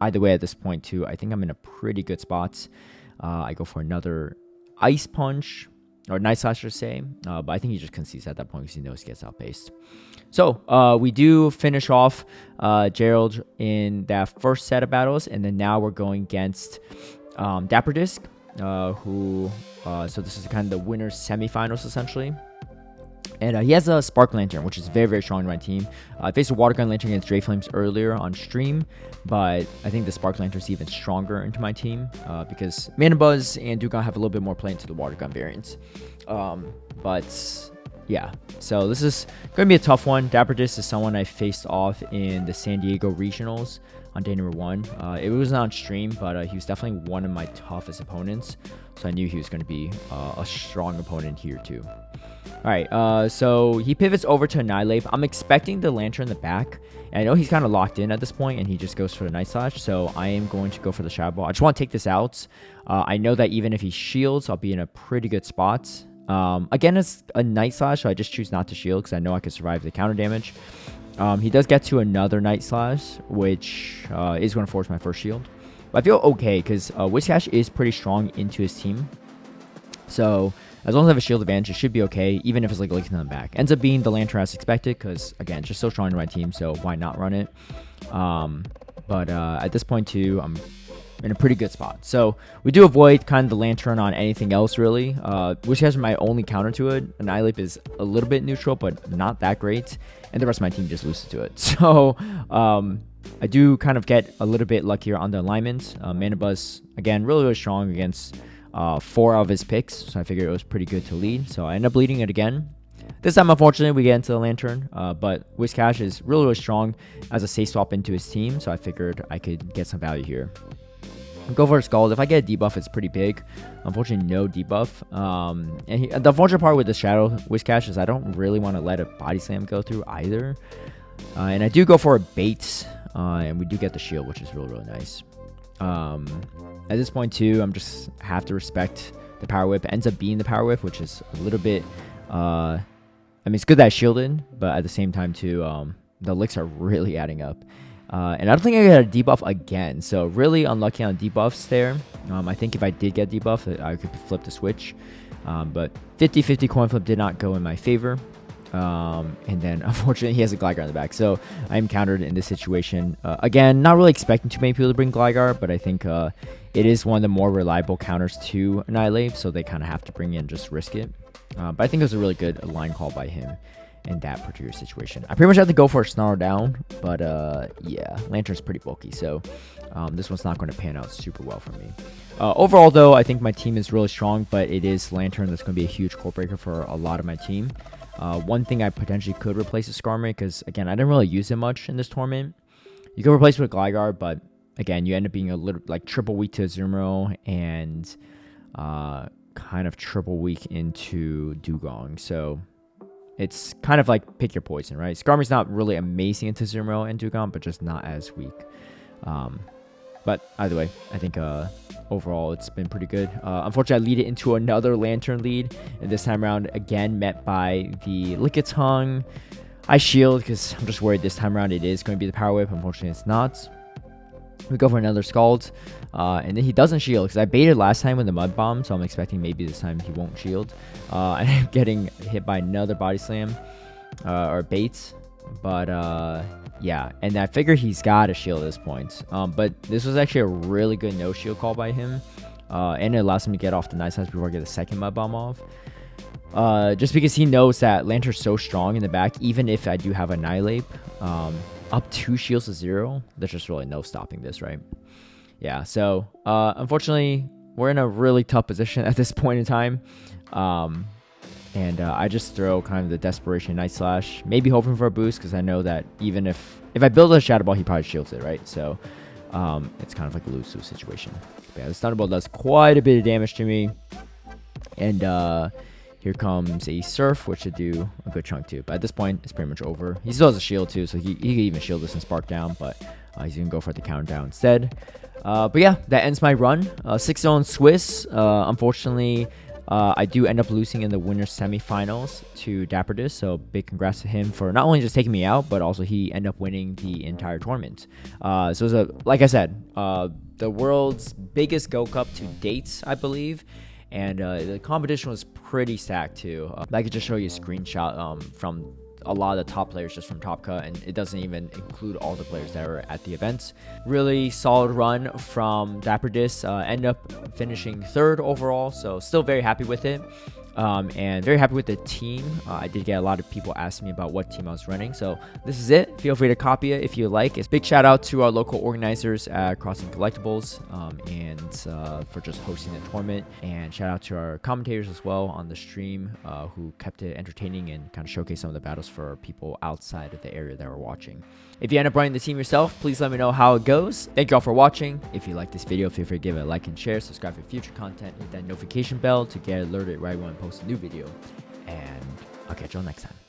either way at this point, too, I think I'm in a pretty good spot. I go for another Ice Punch, or Night Slash, I should say, but I think he just concedes at that point because he knows he gets outpaced. So we do finish off Gerald in that first set of battles, and then now we're going against dapperdiscs, so this is kind of the winner's semifinals essentially. And he has a Spark Lantern, which is very, very strong in my team. I faced a Water Gun Lantern against Dreflames earlier on stream, but I think the Spark Lantern is even stronger into my team because Mana Buzz and Dugong have a little bit more play into the Water Gun variants. But yeah, so this is going to be a tough one. Dapperdiscs is someone I faced off in the San Diego Regionals on day number 1. It was not on stream, but he was definitely one of my toughest opponents, so I knew he was going to be a strong opponent here too. Alright, so he pivots over to Annihilate. I'm expecting the Lantern in the back, and I know he's kind of locked in at this point, and he just goes for the Night Slash, so I am going to go for the Shadow Ball. I just want to take this out. I know that even if he shields, I'll be in a pretty good spot. Again, it's a Night Slash, so I just choose not to shield because I know I can survive the counter damage. He does get to another Night Slash, which is going to force my first shield. But I feel okay because Whiscash is pretty strong into his team. So as long as I have a shield advantage, it should be okay, even if it's like leaking on the back. Ends up being the Lantern as expected because, again, it's just so strong in my team, so why not run it? But at this point, too, I'm in a pretty good spot. So we do avoid kind of the Lantern on anything else, really. Which has my only counter to it. Annihilate is a little bit neutral, but not that great. And the rest of my team just loses to it. So I do kind of get a little bit luckier on the alignment. Mana Buzz, again, really, really strong against 4 of his picks. So I figured it was pretty good to lead. So I end up leading it again. This time, unfortunately, we get into the Lantern, but Whiscash is really, really strong as a safe swap into his team. So I figured I could get some value here. Go for a Scald. If I get a debuff, it's pretty big. Unfortunately, no debuff. And the unfortunate part with the Shadow Whiscash is I don't really want to let a Body Slam go through either. And I do go for a bait, and we do get the shield, which is really, really nice. At this point, too, I'm just have to respect the Power Whip. It ends up being the Power Whip, which is a little bit... I mean, it's good that I shielded, but at the same time, too, the licks are really adding up. And I don't think I got a debuff again, so really unlucky on debuffs there. I think if I did get debuff, I could flip the switch. But 50-50 coin flip did not go in my favor. And then, unfortunately, he has a Gligar in the back. So I am countered in this situation. Again, not really expecting too many people to bring Gligar, but I think it is one of the more reliable counters to Annihilate, so they kind of have to bring in just risk it. But I think it was a really good line call by him in that particular situation. I pretty much had to go for a Snarl down, but yeah, Lantern's pretty bulky, so this one's not going to pan out super well for me. Overall, though, I think my team is really strong, but it is Lantern that's going to be a huge core breaker for a lot of my team. One thing I potentially could replace is Skarmory, because, again, I didn't really use it much in this tournament. You could replace it with Gligar, but, again, you end up being a little, like, triple weak to Azumarill and kind of triple weak into Dugong, so it's kind of like pick your poison, right? Skarmory's not really amazing into Azumarill and Dugong, but just not as weak. But either way, I think overall it's been pretty good. Unfortunately, I lead it into another Lantern lead, and this time around, again, met by the Lickitung. I shield because I'm just worried this time around it is going to be the Power Whip. Unfortunately, it's not. We go for another Scald, and then he doesn't shield because I baited last time with the Mud Bomb, so I'm expecting maybe this time he won't shield. And I'm getting hit by another Body Slam or Baits, but yeah, and I figured he's got a shield at this point. But this was actually a really good no shield call by him, and it allows him to get off the Nice Size before I get the second Mud Bomb off. Just because he knows that Lantern's so strong in the back, even if I do have Annihilate, up 2 shields to 0, there's just really no stopping this, right? Yeah, so unfortunately, we're in a really tough position at this point in time. And I just throw kind of the Desperation Night Slash, maybe hoping for a boost, because I know that even if I build a Shadow Ball, he probably shields it, right? So it's kind of like a lose-lose situation. But yeah, this Thunderbolt does quite a bit of damage to me. And here comes a Surf, which should do a good chunk too. But at this point, it's pretty much over. He still has a shield too, so he could even shield this and Spark down, but he's going to go for the counter down instead. But yeah, that ends my run. 6-0 Swiss. Unfortunately, I do end up losing in the winner's semifinals to dapperdiscs, so big congrats to him for not only just taking me out, but also he ended up winning the entire tournament. So it was like I said, the world's biggest Go Cup to date, I believe. And the competition was pretty stacked too. I could just show you a screenshot from a lot of the top players just from Top Cut, and it doesn't even include all the players that were at the events. Really solid run from dapperdiscs. End up finishing 3rd overall, so still very happy with it. And very happy with the team. I did get a lot of people asking me about what team I was running, so this is it. Feel free to copy it if you like. It's big shout out to our local organizers at Crossing Collectibles and for just hosting the tournament, and shout out to our commentators as well on the stream who kept it entertaining and kind of showcased some of the battles for people outside of the area that were watching. If you end up running the team yourself, please let me know how it goes. Thank you all for watching. If you like this video, feel free to give it a like and share, subscribe for future content, hit that notification bell to get alerted right when I post a new video, and I'll catch you all next time.